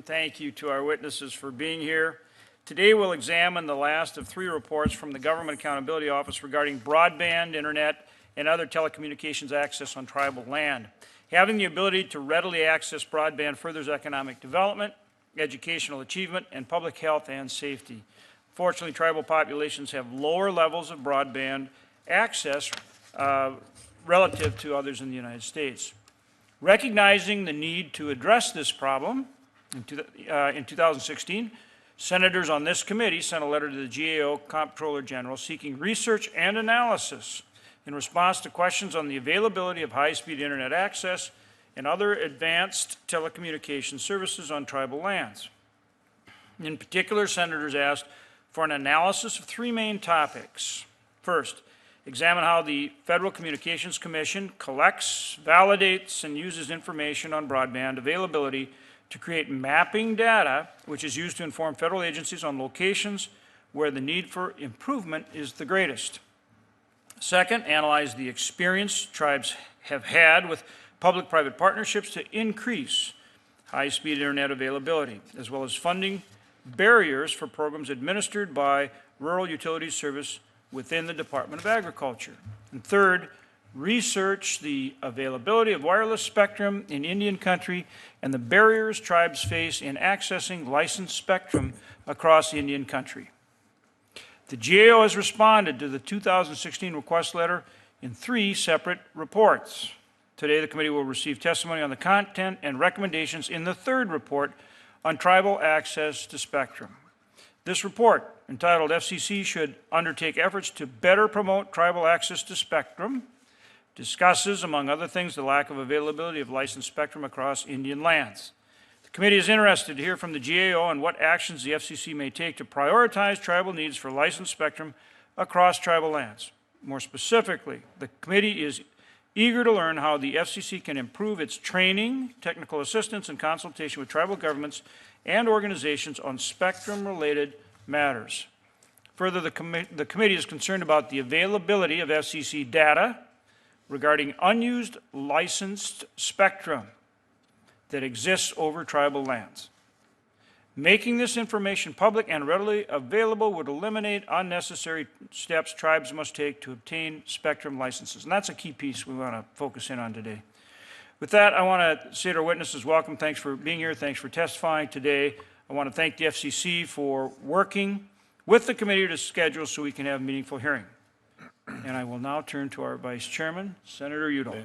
Thank you to our witnesses for being here. Today we'll examine the last of 3 reports from the Government Accountability Office regarding broadband, internet, and other telecommunications access on tribal land. Having the ability to readily access broadband furthers economic development, educational achievement, and public health and safety. Fortunately, tribal populations have lower levels of broadband access relative to others in the United States. Recognizing the need to address this problem, in 2016, senators on this committee sent a letter to the GAO Comptroller General seeking research and analysis in response to questions on the availability of high-speed internet access and other advanced telecommunications services on tribal lands. In particular, senators asked for an analysis of 3 main topics. First, examine how the Federal Communications Commission collects, validates, and uses information on broadband availability to create mapping data which is used to inform federal agencies on locations where the need for improvement is the greatest. Second, analyze the experience tribes have had with public-private partnerships to increase high-speed internet availability, as well as funding barriers for programs administered by Rural Utilities Service within the Department of Agriculture. And third, research the availability of wireless spectrum in Indian country and the barriers tribes face in accessing licensed spectrum across Indian country. The GAO has responded to the 2016 request letter in 3 separate reports. Today, the committee will receive testimony on the content and recommendations in the 3rd report on tribal access to spectrum. This report, entitled FCC Should Undertake Efforts to Better Promote Tribal Access to Spectrum, discusses, among other things, the lack of availability of licensed spectrum across Indian lands. The committee is interested to hear from the GAO on what actions the FCC may take to prioritize tribal needs for licensed spectrum across tribal lands. More specifically, the committee is eager to learn how the FCC can improve its training, technical assistance, and consultation with tribal governments and organizations on spectrum-related matters. Further, the committee is concerned about the availability of FCC data regarding unused licensed spectrum that exists over tribal lands. Making this information public and readily available would eliminate unnecessary steps tribes must take to obtain spectrum licenses. And that's a key piece we want to focus in on today. With that, I want to say to our witnesses, welcome. Thanks for being here. Thanks for testifying today. I want to thank the FCC for working with the committee to schedule so we can have a meaningful hearing. And I will now turn to our Vice Chairman, Senator Udall.